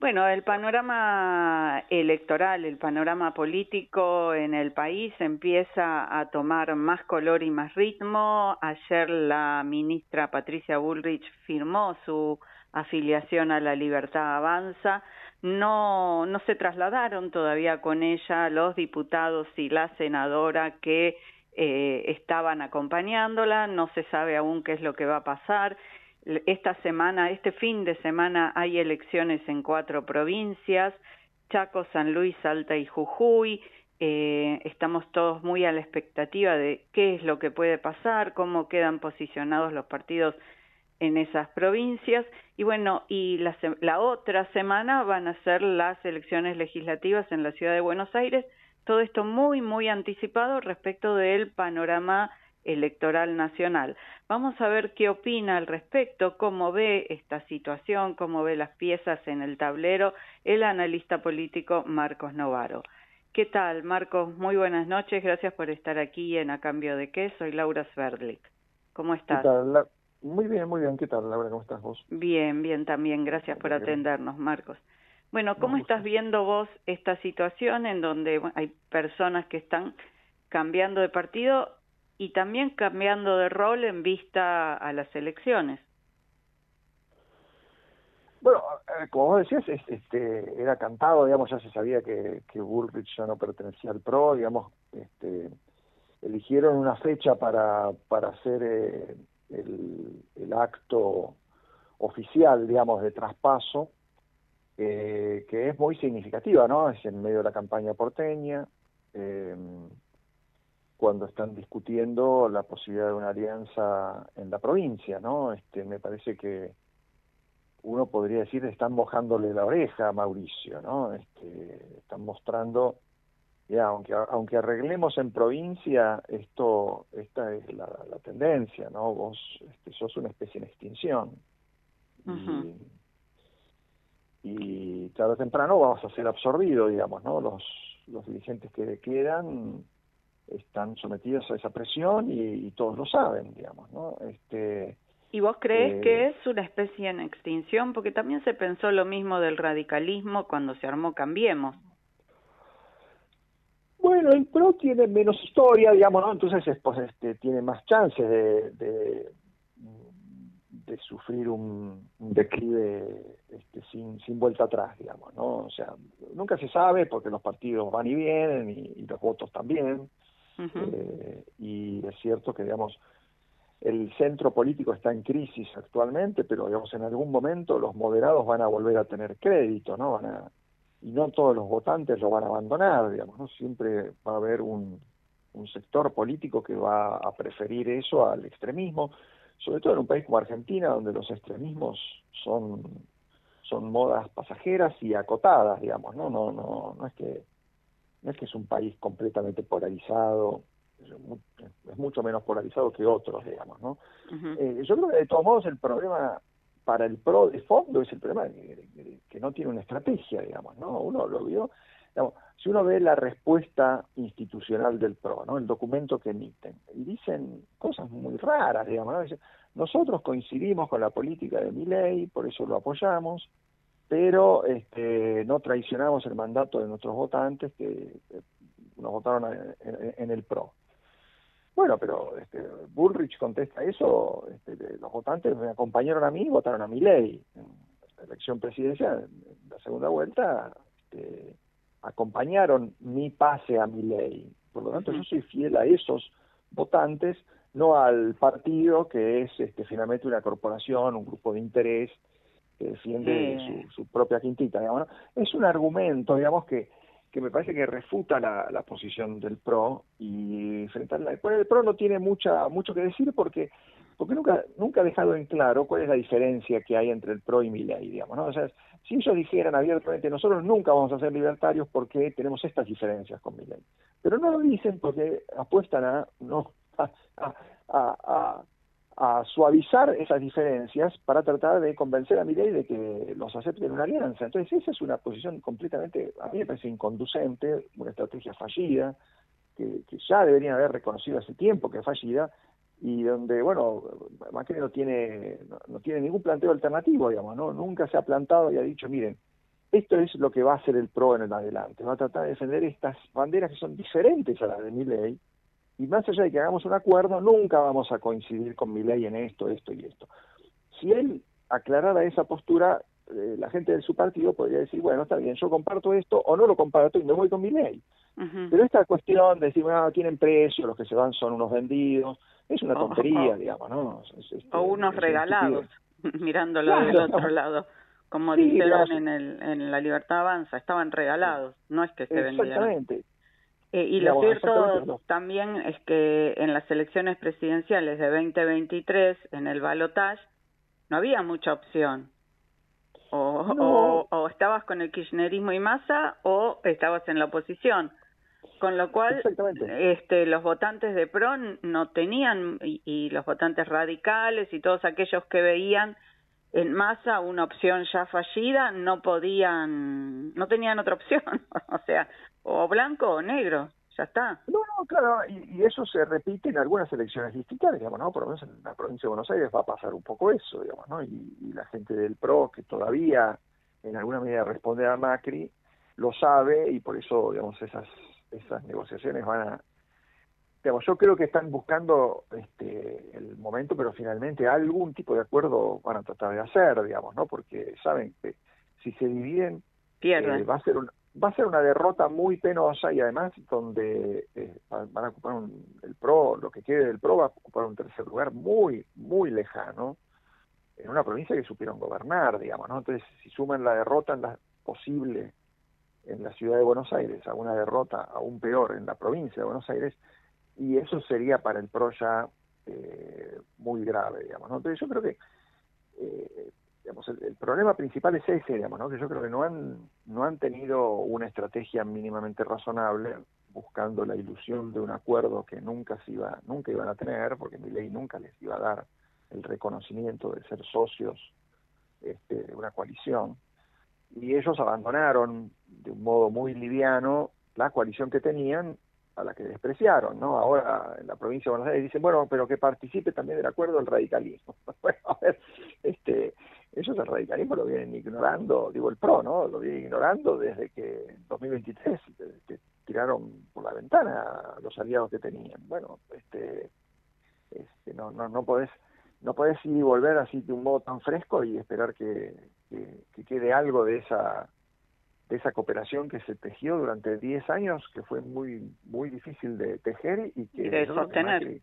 Bueno, el panorama electoral, el panorama político en el país empieza a tomar más color y más ritmo. Ayer la ministra Patricia Bullrich firmó su afiliación a La Libertad Avanza. No se trasladaron todavía con ella los diputados y la senadora que estaban acompañándola. No se sabe aún qué es lo que va a pasar. Esta semana, este fin de semana, hay elecciones en 4 provincias: Chaco, San Luis, Salta y Jujuy. Estamos todos muy a la expectativa de qué es lo que puede pasar, cómo quedan posicionados los partidos en esas provincias. Y bueno, y la otra semana van a ser las elecciones legislativas en la ciudad de Buenos Aires. Todo esto muy anticipado respecto del panorama electoral nacional. Vamos a ver qué opina al respecto, cómo ve esta situación, cómo ve las piezas en el tablero el analista político Marcos Novaro. ¿Qué tal, Marcos? Muy buenas noches, gracias por estar aquí en A Cambio de Qué. Soy Laura Sverdlik. ¿Cómo ¿Qué estás? tal? Muy bien. ¿Qué tal, Laura? ¿Cómo estás vos? Bien también. Gracias por atendernos, Marcos. Bueno, No, ¿cómo vos estás viendo vos esta situación en donde hay personas que están cambiando de partido y también cambiando de rol en vista a las elecciones? Bueno, como vos decías, era cantado, digamos, ya se sabía que Bullrich ya no pertenecía al PRO, digamos, eligieron una fecha para hacer el acto oficial, digamos, de traspaso, que es muy significativa, ¿no? Es en medio de la campaña porteña, cuando están discutiendo la posibilidad de una alianza en la provincia, ¿no? Me parece que uno podría decir están mojándole la oreja a Mauricio, ¿no? Están mostrando, ya, aunque arreglemos en provincia, esta es la tendencia, ¿no? Vos sos una especie en extinción. Uh-huh. Y tarde o temprano vamos a ser absorbidos, digamos, ¿no? Los dirigentes que quedan están sometidos a esa presión y todos lo saben, digamos, ¿no? ¿Y vos crees que es una especie en extinción? Porque también se pensó lo mismo del radicalismo cuando se armó Cambiemos. Bueno, el PRO tiene menos historia, digamos, ¿no? Entonces tiene más chances de sufrir un declive sin vuelta atrás, digamos, ¿no? O sea, nunca se sabe porque los partidos van y vienen y los votos también. Uh-huh. Y es cierto que, digamos, el centro político está en crisis actualmente, pero, digamos, en algún momento los moderados van a volver a tener crédito, ¿no? Y no todos los votantes lo van a abandonar, digamos, ¿no? Siempre va a haber un sector político que va a preferir eso al extremismo, sobre todo en un país como Argentina, donde los extremismos son modas pasajeras y acotadas, digamos, ¿no? No es que es un país completamente polarizado, es mucho menos polarizado que otros, digamos, ¿no? Uh-huh. Yo creo que de todos modos el problema para el PRO de fondo es el problema que no tiene una estrategia, digamos, ¿no? Uno lo vio, digamos, si uno ve la respuesta institucional del PRO, ¿no? El documento que emiten, y dicen cosas muy raras, digamos, ¿no? Dicen, nosotros coincidimos con la política de Milei, por eso lo apoyamos, pero no traicionamos el mandato de nuestros votantes que nos votaron en el PRO. Bueno, pero Bullrich contesta eso, los votantes me acompañaron a mí y votaron a Milei. En la elección presidencial, en la segunda vuelta, acompañaron mi pase a Milei. Por lo tanto, yo soy fiel a esos votantes, no al partido que es finalmente una corporación, un grupo de interés que defiende su propia quintita, digamos, ¿no? Es un argumento, digamos, que me parece que refuta la posición del PRO, y frente a el PRO no tiene mucho que decir porque nunca ha dejado en claro cuál es la diferencia que hay entre el PRO y Milei, digamos, ¿no? O sea, si ellos dijeran abiertamente, nosotros nunca vamos a ser libertarios porque tenemos estas diferencias con Milei, pero no lo dicen porque apuestan a suavizar esas diferencias para tratar de convencer a Milei de que los acepte en una alianza. Entonces esa es una posición completamente, a mí me parece inconducente, una estrategia fallida, que ya deberían haber reconocido hace tiempo que es fallida, y donde, bueno, Macri no tiene ningún planteo alternativo, digamos, ¿no? Nunca se ha plantado y ha dicho, miren, esto es lo que va a hacer el PRO en el adelante, va a tratar de defender estas banderas que son diferentes a las de Milei, y más allá de que hagamos un acuerdo, nunca vamos a coincidir con Milei en esto, esto y esto. Si él aclarara esa postura, la gente de su partido podría decir, bueno, está bien, yo comparto esto o no lo comparto y me voy con Milei. Pero esta cuestión de decir, bueno, tienen precio, los que se van son unos vendidos, es una tontería, digamos, ¿no? O unos regalados, mirándolo claro, del otro lado. Como sí, dijeron digamos, en La Libertad Avanza, estaban regalados, no es que se vendieran. exactamente. Y lo Digamos, cierto también es que en las elecciones presidenciales de 2023, en el balotaje, no había mucha opción. No, O estabas con el kirchnerismo y Massa o estabas en la oposición. Con lo cual, exactamente. los votantes de PRO no tenían, y los votantes radicales y todos aquellos que veían en Massa una opción ya fallida, no tenían otra opción. O sea, o blanco o negro, ya está. No, claro, y eso se repite en algunas elecciones distritales, digamos, ¿no? Por lo menos en la provincia de Buenos Aires va a pasar un poco eso, digamos, ¿no? Y la gente del PRO, que todavía en alguna medida responde a Macri, lo sabe, y por eso, digamos, esas negociaciones van a, digamos, yo creo que están buscando el momento, pero finalmente algún tipo de acuerdo van a tratar de hacer, digamos, ¿no? Porque saben que si se dividen, Pierden. va a ser una derrota muy penosa, y además donde van a ocupar el PRO, lo que quede del PRO va a ocupar un tercer lugar muy, muy lejano, en una provincia que supieron gobernar, digamos, ¿no? Entonces, si suman la derrota posible en la ciudad de Buenos Aires a una derrota aún peor en la provincia de Buenos Aires, y eso sería para el PRO ya muy grave, digamos, ¿no? Entonces yo creo que digamos, el problema principal es ese, digamos, ¿no? Que yo creo que no han tenido una estrategia mínimamente razonable, buscando la ilusión de un acuerdo que nunca iban a tener, porque Milei nunca les iba a dar el reconocimiento de ser socios de una coalición, y ellos abandonaron de un modo muy liviano la coalición que tenían, a la que despreciaron, ¿no? Ahora en la provincia de Buenos Aires dicen, bueno, pero que participe también del acuerdo el radicalismo. Bueno, a ver, ellos el radicalismo lo vienen ignorando, digo el PRO, ¿no? Lo vienen ignorando desde que en 2023 que tiraron por la ventana los aliados que tenían. Bueno, no podés ir y volver así de un modo tan fresco y esperar que quede algo de esa cooperación que se tejió durante 10 años, que fue muy muy difícil de tejer y que de sostener.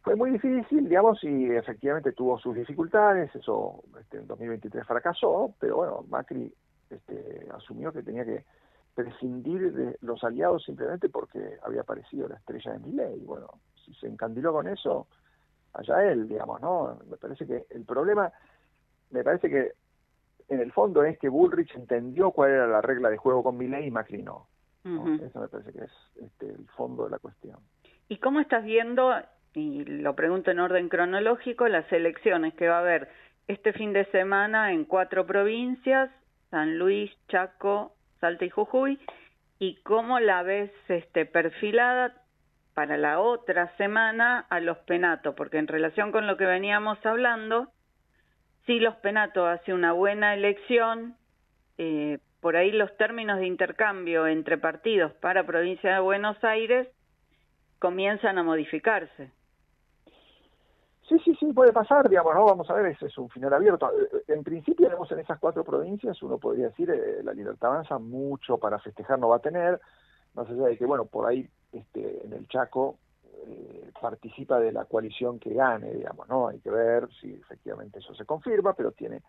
Fue muy difícil, digamos, y efectivamente tuvo sus dificultades. Eso en 2023 fracasó, pero bueno, Macri asumió que tenía que prescindir de los aliados simplemente porque había aparecido la estrella de Milei. Bueno, si se encandiló con eso, allá él, digamos, ¿no? Me parece que en el fondo es que Bullrich entendió cuál era la regla de juego con Milei y Macri no. Eso me parece que es el fondo de la cuestión. ¿Y cómo estás viendo, y lo pregunto en orden cronológico, las elecciones que va a haber este fin de semana en 4 provincias, San Luis, Chaco, Salta y Jujuy, y cómo la ves perfilada para la otra semana a los Penato? Porque en relación con lo que veníamos hablando, si los Penato hace una buena elección, por ahí los términos de intercambio entre partidos para provincia de Buenos Aires comienzan a modificarse. Sí, puede pasar, digamos, ¿no? Vamos a ver, ese es un final abierto. En principio, digamos, en esas 4 provincias, uno podría decir, la Libertad Avanza mucho para festejar no va a tener, más allá de que, bueno, por ahí en el Chaco participa de la coalición que gane, digamos, ¿no? Hay que ver si efectivamente eso se confirma, pero tiene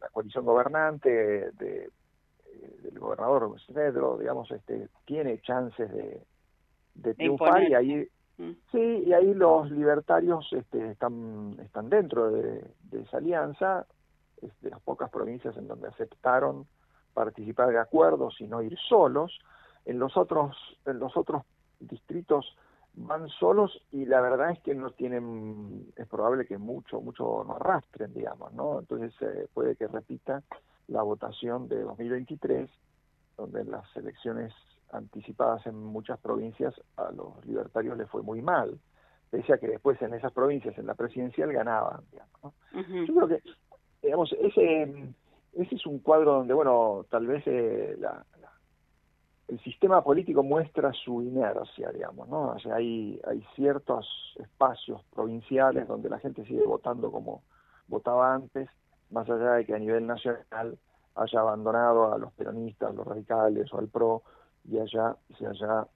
la coalición gobernante del gobernador Cedro, digamos, tiene chances de triunfar, y ahí sí, y ahí los libertarios están dentro de esa alianza, de las pocas provincias en donde aceptaron participar de acuerdos y no ir solos. En los otros distritos van solos, y la verdad es que no tienen, es probable que mucho no arrastren, digamos, ¿no? Entonces puede que repita la votación de 2023, donde en las elecciones anticipadas en muchas provincias a los libertarios les fue muy mal, pese a que después en esas provincias, en la presidencial, ganaban, digamos, ¿no? Yo creo que, digamos, ese es un cuadro donde, bueno, tal vez el sistema político muestra su inercia, digamos, ¿no? O sea, hay ciertos espacios provinciales donde la gente sigue votando como votaba antes, más allá de que a nivel nacional haya abandonado a los peronistas, los radicales o al PRO, y se haya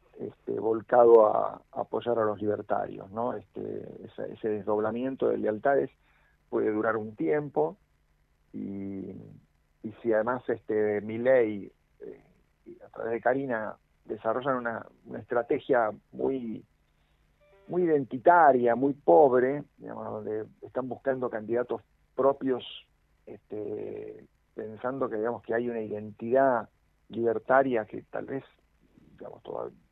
volcado a apoyar a los libertarios, ¿no? Ese desdoblamiento de lealtades puede durar un tiempo, y si además Milei y a través de Karina desarrollan una estrategia muy identitaria, muy pobre, digamos, donde están buscando candidatos propios, pensando que, digamos, que hay una identidad libertaria que tal vez, digamos,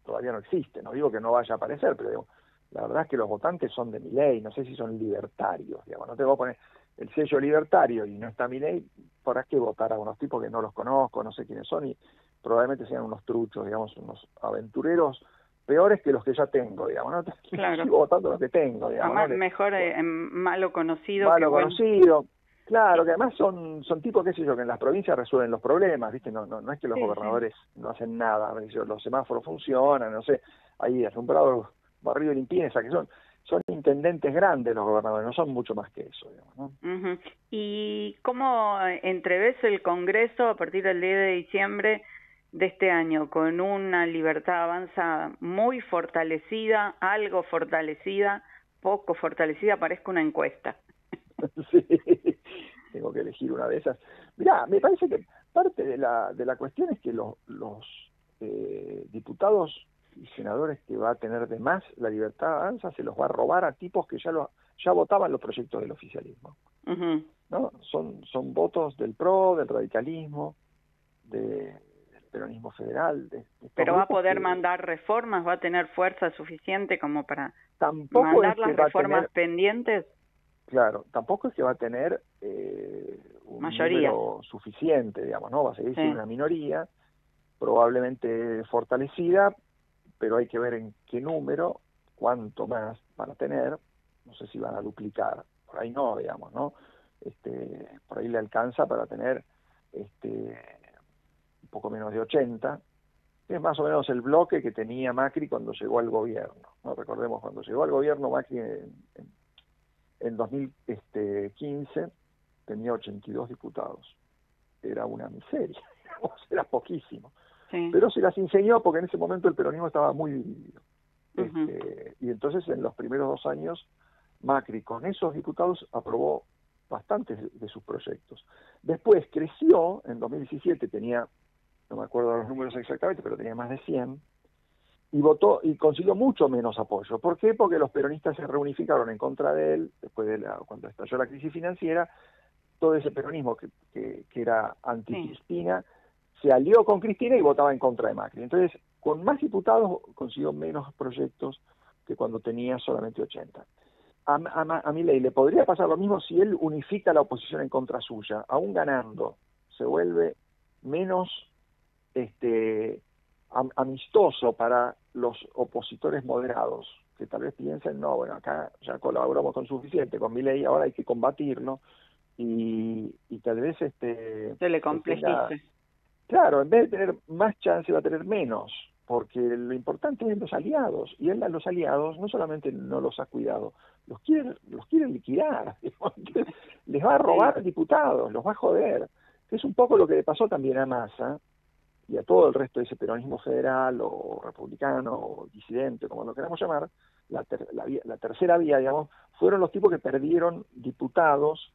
todavía no existe. No digo que no vaya a aparecer, pero digo, la verdad es que los votantes son de Milei, no sé si son libertarios, digamos, no te voy a poner el sello libertario y no está Milei, ¿para qué votar a unos tipos que no los conozco, no sé quiénes son, y probablemente sean unos truchos, digamos, unos aventureros peores que los que ya tengo, digamos, ¿no? Claro. Sigo votando los que tengo, digamos, Además, ¿no? mejor malo conocido que Malo bueno. conocido, claro, que además son tipos, qué sé yo, que en las provincias resuelven los problemas, ¿viste? No es que los Sí, sí. gobernadores no hacen nada, los semáforos funcionan, no sé, ahí asombrados, Barrio y Limpieza, que son intendentes grandes los gobernadores, no son mucho más que eso, digamos, ¿no? Uh-huh. ¿Y cómo entreves el Congreso a partir del 10 de diciembre de este año? Con una Libertad Avanza muy fortalecida, algo fortalecida, poco fortalecida, parezca una encuesta. Sí, tengo que elegir una de esas. Mirá, me parece que parte de la cuestión es que los diputados y senadores que va a tener de más la Libertad Avanza se los va a robar a tipos que ya votaban los proyectos del oficialismo, Uh-huh. ¿no? Son votos del PRO, del radicalismo, del peronismo federal, de estos Pero va a grupos poder que mandar reformas, va a tener fuerza suficiente como para tampoco es mandar que las va a reformas tener. pendientes. Claro, tampoco es que va a tener un Mayoría. número suficiente, digamos, ¿no? Va a seguir siendo Sí. una minoría, probablemente fortalecida, pero hay que ver en qué número, cuánto más van a tener, no sé si van a duplicar, por ahí no, digamos, ¿no? Por ahí le alcanza para tener un poco menos de 80, que es más o menos el bloque que tenía Macri cuando llegó al gobierno, ¿no? Recordemos, cuando llegó al gobierno Macri en 2015 tenía 82 diputados. Era una miseria, era poquísimo. Sí. Pero se las ingenió porque en ese momento el peronismo estaba muy dividido. Uh-huh. Y entonces en los primeros 2 años Macri con esos diputados aprobó bastantes de sus proyectos. Después creció, en 2017 tenía, no me acuerdo los números exactamente, pero tenía más de 100, y votó y consiguió mucho menos apoyo. ¿Por qué? Porque los peronistas se reunificaron en contra de él después de cuando estalló la crisis financiera. Todo ese peronismo que era anti-Cristina se alió con Cristina y votaba en contra de Macri. Entonces, con más diputados consiguió menos proyectos que cuando tenía solamente 80. A Milei le podría pasar lo mismo si él unifica la oposición en contra suya, aún ganando, se vuelve menos amistoso para los opositores moderados, que tal vez piensen, no, bueno, acá ya colaboramos con suficiente con Milei, ahora hay que combatirlo, y tal vez Se le complejice. claro, en vez de tener más chance va a tener menos, porque lo importante es los aliados, y él a los aliados no solamente no los ha cuidado, los quiere liquidar, les va a robar diputados, los va a joder, que es un poco lo que le pasó también a Massa y a todo el resto de ese peronismo federal o republicano o disidente, como lo queramos llamar, la tercera vía, digamos, fueron los tipos que perdieron diputados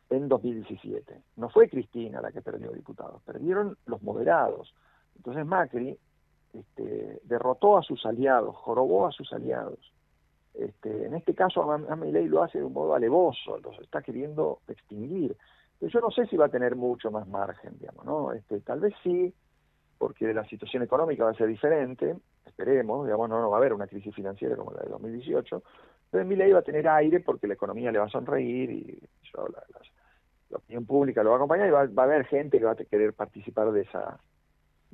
en 2017. No fue Cristina la que perdió diputados, perdieron los moderados. Entonces Macri derrotó a sus aliados, jorobó a sus aliados. En este caso a Milei lo hace de un modo alevoso, los está queriendo extinguir. Pero yo no sé si va a tener mucho más margen, digamos, ¿no? Tal vez sí, porque la situación económica va a ser diferente, esperemos, digamos, no va a haber una crisis financiera como la de 2018, pero Milei va a tener aire porque la economía le va a sonreír y la opinión pública lo va a acompañar y va a haber gente que va a querer participar de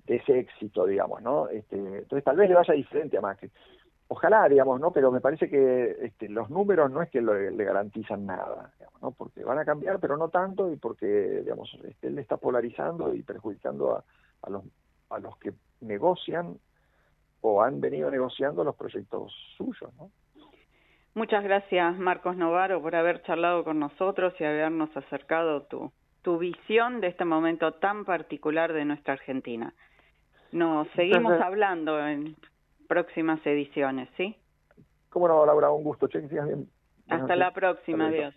ese éxito, digamos, ¿no? Entonces tal vez le vaya diferente a Macri. ojalá, digamos, ¿no? Pero me parece que los números no es que le garantizan nada, digamos, ¿no? Porque van a cambiar, pero no tanto, y porque, digamos, él está polarizando y perjudicando a los que negocian o han venido negociando los proyectos suyos, ¿no? Muchas gracias, Marcos Novaro, por haber charlado con nosotros y habernos acercado tu visión de este momento tan particular de nuestra Argentina. Nos seguimos hablando en próximas ediciones, ¿sí? Cómo no, Laura, un gusto. Che, que sigas bien. Hasta la próxima, adiós.